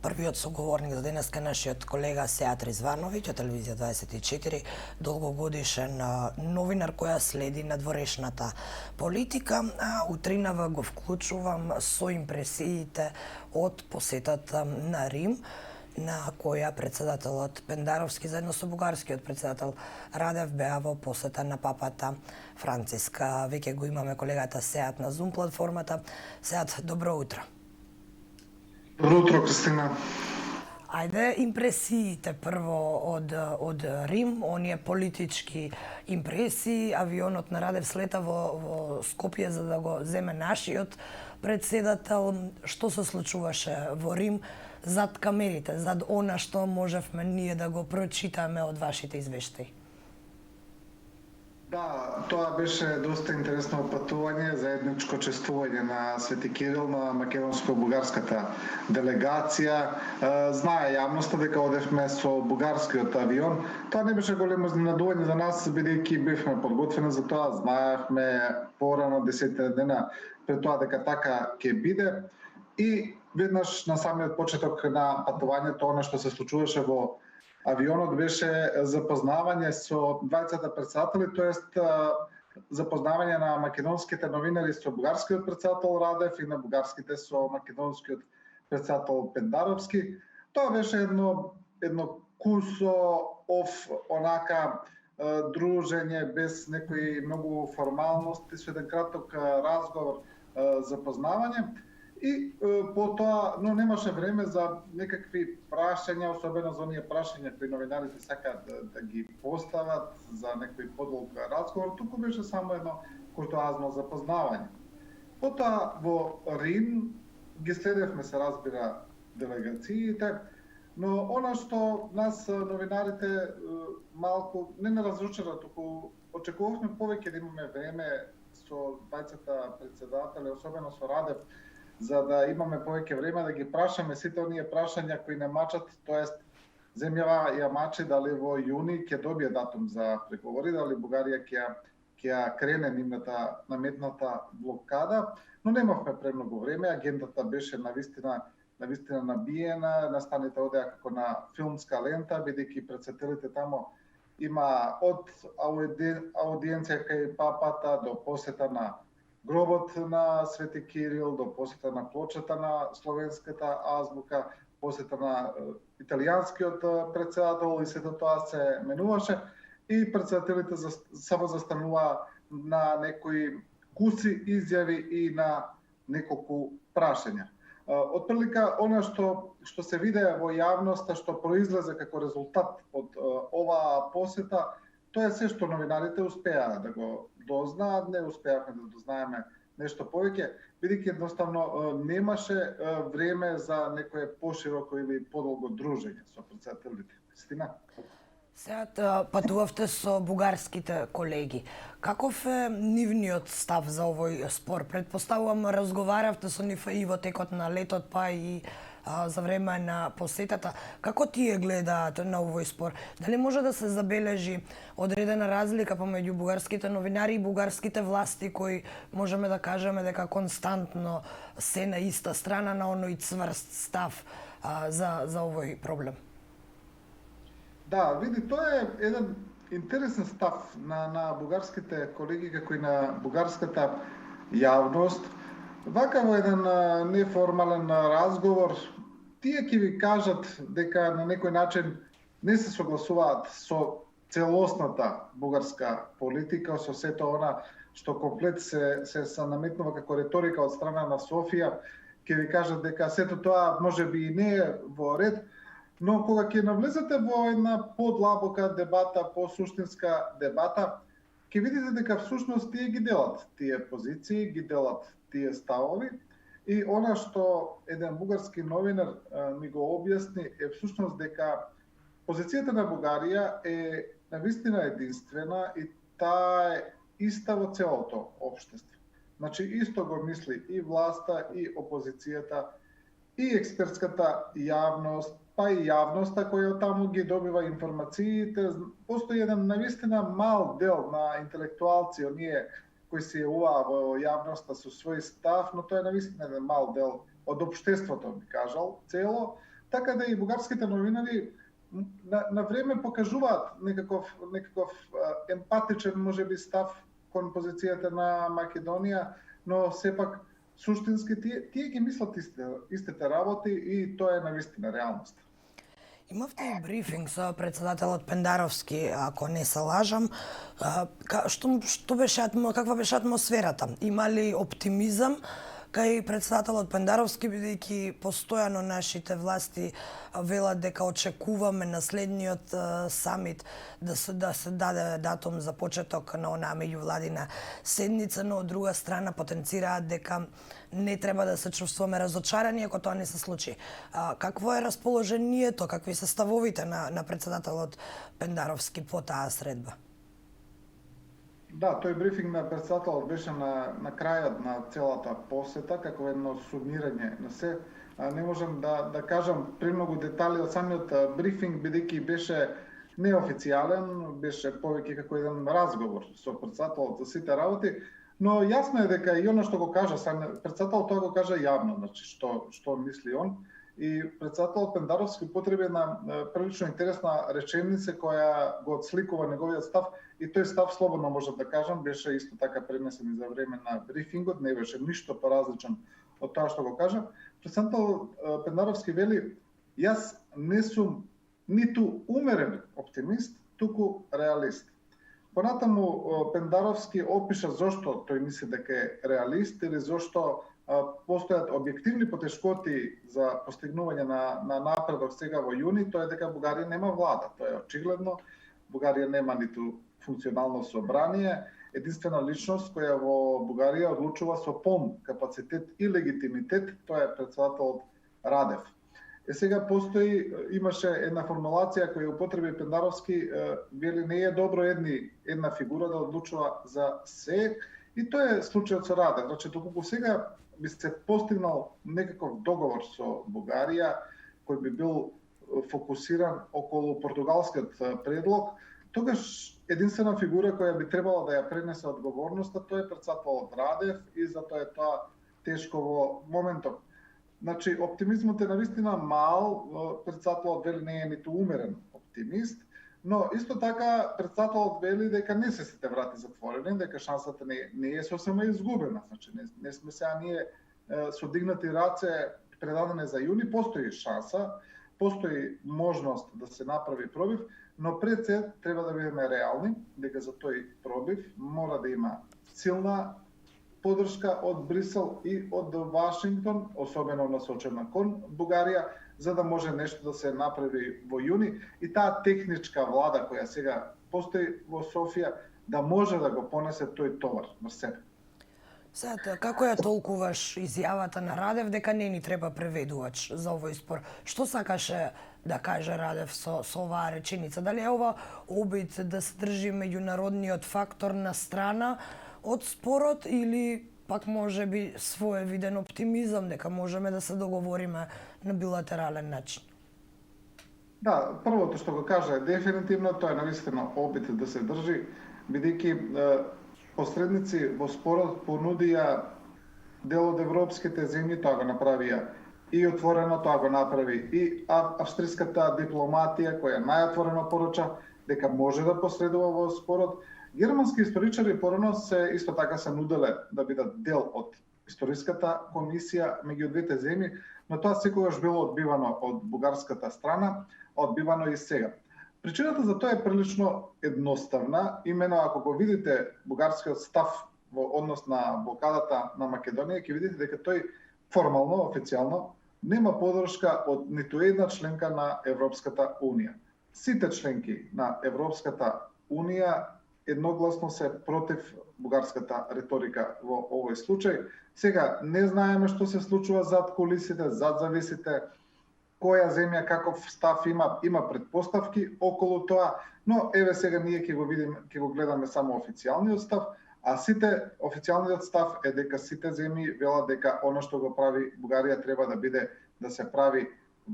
Првиот соговорник за денеска нашиот колега Сеат Резвановиќ од Телевизија 24, долгогодишен новинар која следи надворешната политика. Утринава го вклучувам со импресиите од посетата на Рим, на која председателот Пендаровски заедно со бугарскиот председател Радев беа во посета на папата Франциска. Веќе го имаме колегата Сеат на Zoom платформата. Сеат, добро утро. Добро утро, Кристина. Ајде, импресиите прво од Рим, оние политички импресии. Авионот на Радев слета во Скопје за да го земе нашиот председател. Што се случуваше во Рим зад камерите, зад она што можевме ние да го прочитаме од вашите извештаи? Да, тоа беше доста интересно патување, заедничко чествување на Свети Кирил на македонско-бугарската делегација. Знае јавноста дека одевме со бугарскиот авион. Тоа не беше големо изненадување за нас, бидејќи бевме подготвени за тоа. Знаевме порано 10 дена пред тоа дека така ќе биде. И веднаш на самиот почеток на патувањето, она што се случуваше во авионот беше запознавање со двајцата председатели, тоест запознавање на македонските новинари со бугарскиот председател Радев и на бугарските со македонскиот председател Пендаровски. Тоа беше едно кусо онака дружење без некои многу формалности, со еден краток разговор, запознавање. И потоа, но немаше време за некакви прашања, особено за оние прашања кои новинарите сакаат да ги постават за некој подолг разговор, туку беше само едно куртоазно запознавање. Потоа во Рим ги следевме, се разбира, делегациите, но она што нас новинарите малку не разочара, туку очекувавме повеќе да имаме време со двајцата председатели, особено со Радев, за да имаме повеќе време да ги прашаме сите оние прашања кои не мачат, тоест земјава ја мачи дали во јуни ќе добие датум за преговори, дали Бугарија ќе крене нивната наметната блокада, но немавме премногу време, агендата беше навистина набиена, настаните одеа како на филмска лента, бидејќи претседателите тамо има од аудиенција кај папата до посета на гробот на Свети Кирил, до посета на плочата на словенската азбука, посета на италијанскиот председател и сето тоа се менуваше и председателите само застануваа на некои куси изјави и на неколку прашања. Отприлика, она што се виде во јавноста, што произлезе како резултат од оваа посета, тоа е се што новинарите успеа да го дознаат, не успеавме да дознаеме нешто повеќе, бидејќи едноставно немаше време за некое пошироко или подолго дружење со председателите. Кристина? Сега патувавте со бугарските колеги. Каков е нивниот став за овој спор? Предпоставувам, разговаравте со нив и во текот на летот, па и за време на посетата. Како тие гледаат на овој спор? Дали може да се забележи одредена разлика помеѓу бугарските новинари и бугарските власти кои можеме да кажеме дека константно се на иста страна на оној цврст став за овој проблем? Да, види, тоа е еден интересен став на бугарските колеги, како и на бугарската јавност. Вака во еден неформален разговор, тие ќе ви кажат дека на некој начин не се согласуваат со целосната бугарска политика, со сето она што комплет се наметнува како реторика од страна на Софија, ќе ви кажат дека сето тоа можеби и не е во ред, но кога ќе навлезете во една подлабока дебата, посуштинска дебата, ќе видите дека всушност тие ги делат тие позиции, ги делат тие ставови и она што еден бугарски новинар ми го објасни е всушност дека позицијата на Бугарија е навистина единствена и таа е иста во целото општество. Значи исто го мисли и власта, и опозицијата, и експертската јавност, па и јавноста која таму ги добива информациите. Постои еден навистина мал дел на интелектуалци, оние кои се јавуваа во јавноста со свој став, но тоа е навистина еден мал дел од општеството, би кажал, цело. така да и бугарските новинари на време покажуваат некаков емпатичен можеби став кон позицијата на Македонија, но сепак суштински тие ги мислат истите работи и тоа е навистина реалност. Имавте и брифинг со председателот Пендаровски, ако не се лажам. Што беше каква беше атмосферата? Има ли оптимизам кај председателот Пендаровски, бидејќи постојано нашите власти велат дека очекуваме на следниот самит да се даде датум за почеток на онаа меѓувладина седница, но од друга страна потенцираат дека не треба да се чувствуваме разочарани ако тоа не се случи. Какво е расположението, какви се ставовите на председателот Пендаровски по таа средба? Да, тој брифинг на председателот беше на крајот на целата посета, како едно сумирање на се. Не можам да кажам премногу детали од самиот брифинг, бидејќи беше неофицијален, беше повеќе како еден разговор со председателот за сите работи, но јасно е дека и оно што го кажа председателот, тоа го кажа јавно, значи што мисли он. И председателот Пендаровски употреби една прилично интересна реченица која го отсликува неговиот став, и тој став, слободно можам да кажам, беше исто така пренесен и за време на брифингот, не беше ништо поразличен од тоа што го кажа. Председател Пендаровски вели: јас не сум ниту умерен оптимист, туку реалист. Понатаму Пендаровски опиша зошто тој мисли дека е реалист или зошто постојат објективни потешкоти за постигнување на напредок сега во јуни, тоа е дека Бугарија нема влада. Тоа е очигледно. Бугарија нема ниту функционално собрание. Единствена личност која во Бугарија одлучува со полн капацитет и легитимитет, тоа е председателот Радев. Сега имаше една формулација која употреби Пендаровски, вели не е добро една фигура да одлучува за се, и тоа е случајот со Радев. Значи, доколку сега би се постигнал некаков договор со Бугарија, кој би бил фокусиран околу португалскиот предлог, тогаш единствена фигура која би требала да ја пренесе одговорноста, тоа е председателот Радев, и затоа е тоа тешко во моментот. Значи, оптимизмот е навистина мал, председателот вели не е ниту умерен оптимист, но исто така председателот вели дека не се сите врати затворени, дека шансата не е сосема изгубена. Значи, не сме сега ние со дигнати раце предадени за јуни, постои шанса, постои можност да се направи пробив, но пред се треба да бидеме реални, дека за тој пробив мора да има силна поддршка од Брисел и од Вашингтон, особено насочена кон Бугарија, за да може нешто да се направи во јуни, и таа техничка влада која сега постои во Софија да може да го понесе тој товар на себе. Сега, како ја толкуваш изјавата на Радев дека не ни треба преведувач за овој спор? Што сакаше да каже Радев со оваа реченица? Дали е ова обид да се држи меѓународниот фактор на страна од спорот, или пак може би своевиден оптимизам дека можеме да се договориме на билатерален начин? Да, првото што го кажа е дефинитивно, тоа е навистина обид да се држи, бидејќи посредници во спорот понудија дел од европските земји, тоа го направија и отворено, тоа го направи и австриската дипломатија, која најотворено порача дека може да посредува во спорот. Германски историчари порано исто така се нуделе да бидат дел од историската комисија меѓу двете земји, но тоа секогаш било одбивано од бугарската страна, одбивано и сега. Причината за тоа е прилично едноставна, имено ако го видите бугарскиот став во однос на блокадата на Македонија, ќе видите дека тој формално, официјално, нема поддршка од ниту една членка на Европската Унија. Сите членки на Европската Унија едногласно се против бугарската риторика во овој случај. Сега не знаеме што се случува зад кулисите, зад завесите, која земја каков став има предпоставки околу тоа, но еве сега ние ќе го гледаме само официјалниот став, а официјалниот став е дека сите земји велат дека она што го прави Бугарија треба да биде да се прави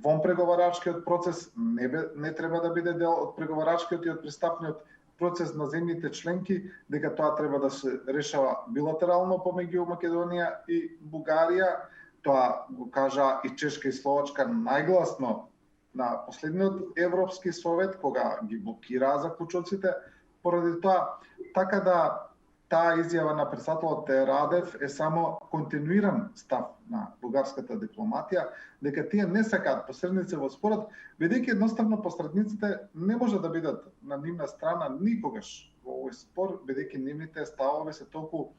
вон преговарачкиот процес, не треба да биде дел од преговарачкиот и од пристапниот процес на земјите членки, дека тоа треба да се решава билатерално помеѓу Македонија и Бугарија. Тоа го кажа и Чешка и Словачка најгласно на последниот Европски совет, кога ги блокираа заклучоците поради тоа. Така да таа изјава на председателот Радев е само континуиран став на бугарската дипломатија, дека тие не сакаат посредници во спорот, бидејќи едноставно посредниците не може да бидат на нивна страна никогаш во овој спор, бидејќи нивните ставови се толку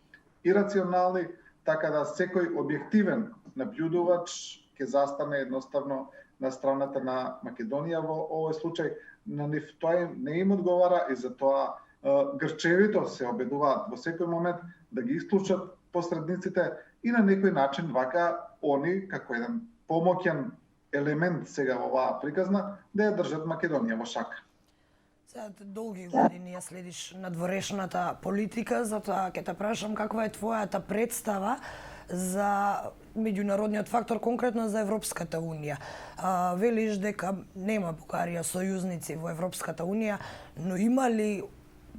ирационални, така да секој објективен наблюдувач ќе застане едноставно на страната на Македонија во овој случај. На нив тоа не им одговара и затоа грчевито се обидуваат во секој момент да ги исклучат посредниците и на некој начин вака они, како еден помоќен елемент сега во оваа приказна, да ја држат Македонија во шака. Сега долги години ја следиш надворешната политика, затоа ќе те прашам каква е твојата представа за меѓународниот фактор, конкретно за Европската унија. Велиш дека нема Бугарија сојузници во Европската унија, но има ли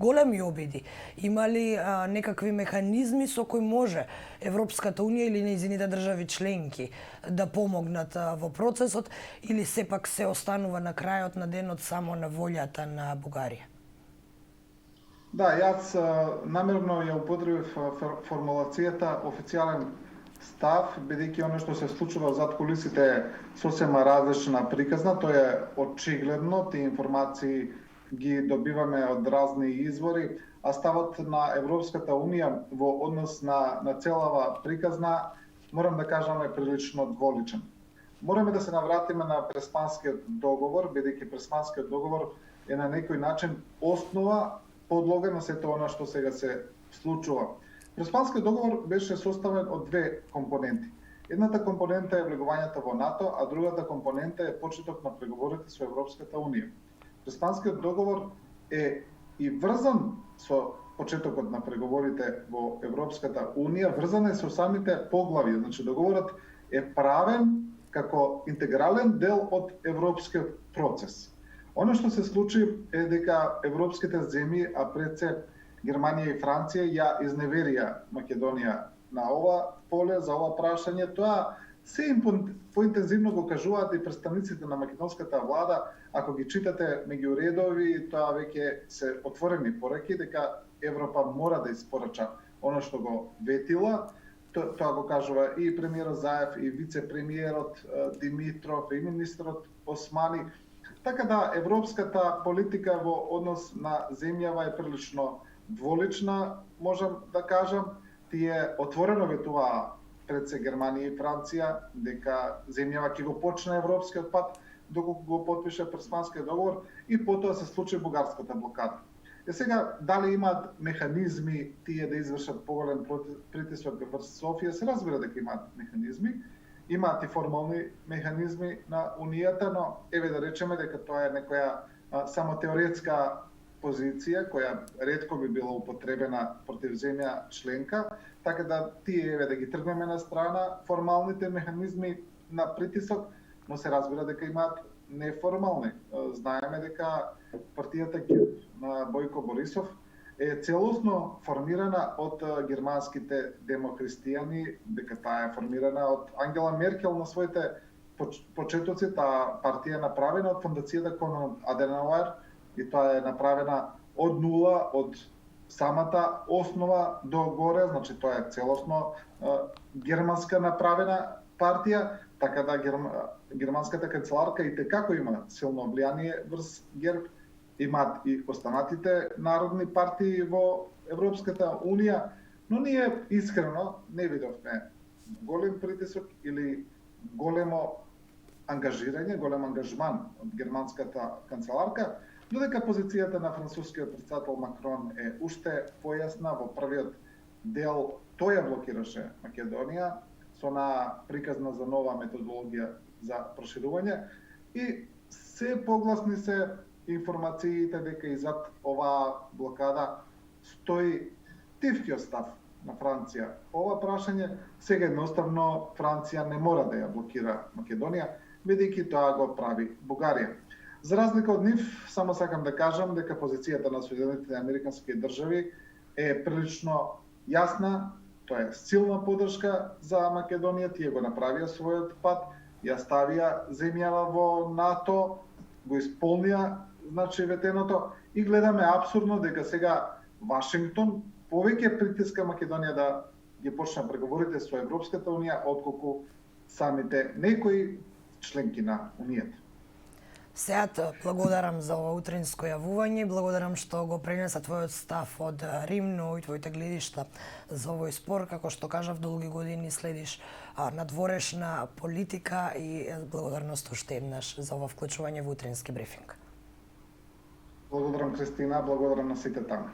големи обиди? Има ли некакви механизми со кои може Европската унија или нејзините држави членки да помогнат во процесот, или сепак се останува на крајот на денот само на волјата на Бугарија? Да, јас намерно ја употребив формулацијата официјален став, бидејќи оно што се случува зад кулисите е сосема различна приказна, тоа е очигледно, тие информации ги добиваме од разни извори, а ставот на Европската унија во однос на целава приказна, морам да кажам, е прилично дволичен. Мораме да се навратиме на Преспанскиот договор, бидејќи Преспанскиот договор е на некој начин основа, подлога на сето она што сега се случува. Преспанскиот договор беше составен од две компоненти. Едната компонента е влегувањето во НАТО, а другата компонента е почеток на преговорите со Европската унија. Преспанскиот договор е и врзан со почетокот на преговорите во Европската унија, врзан е со самите поглави, значи договорот е правен како интегрален дел од европскиот процес. Оно што се случи е дека европските земји, а пред се Германија и Франција, ја изневерија Македонија на ова поле, за ова прашање. Тоа се им поинтензивно го кажуваат и представниците на македонската влада. Ако ги читате меѓу редови, тоа веќе се отворени пораки дека Европа мора да испорача оно што го ветила. Тоа го кажува и премиерот Заев, и вице-премиерот Димитров, и министрот Османи. Така да, европската политика во однос на земјава е прилично дволична, можам да кажам. Тие отворено ветуваа пред се Германија и Франција дека земјава ќе го почне европскиот пат доколку го потпише Преспанскиот договор, и потоа се случи бугарската блокада. Сега, дали имаат механизми тие да извршат поголем притисок врз Софија? Се разбира дека имаат механизми. Имаат и формални механизми на Унијата, но еве да речеме дека тоа е некоја само теоретска позиција која ретко би била употребена против земја членка, така да тие еве да ги тргнеме на страна формалните механизми на притисок, но се разбира дека имаат неформални. Знаеме дека партијата ГЕРБ на Бојко Борисов е целосно формирана од германските демокристијани, дека таа е формирана од Ангела Меркел на своите почетоци. Таа партија е направена од фондацијата Конрад Аденауер и тоа е направена од нула, од самата основа до горе, значи тоа е целосно германска направена партија, така да германската канцеларка и текако има силно влијание врз ГЕРБ. Имаат и останатите народни партии во Европската унија, но ние искрено не видовме голем притисок или големо ангажирање, голем ангажман од германската канцеларка, додека позицијата на францускиот претседател Макрон е уште појасна. Во првиот дел тој ја блокираше Македонија со на приказна за нова методологија за проширување, и се погласни се информациите дека и зад оваа блокада стои тивкиот став на Франција. Ова прашање сега едноставно Франција не мора да ја блокира Македонија, бидејќи тоа го прави Бугарија. За разлика од нив, само сакам да кажам дека позицијата на Соединетите американски држави е прилично јасна. Тоа е силна поддршка за Македонија, тие го направија својот пат, ја ставија земјава во НАТО, го исполнија значи ветеното и гледаме апсурдно дека сега Вашингтон повеќе притиска Македонија да ги почна преговорите со Европската унија отколку самите некои членки на Унијата. Сеат, благодарам за ова утринско јавување, благодарам што го пренеса твојот став од Рим, но и твоите гледишта за овој спор, како што кажав, долги години следиш надворешна политика и благодарност уште еднаш за ова вклучување во утрински брифинг. Благодарам Кристина, благодарам на сите таму.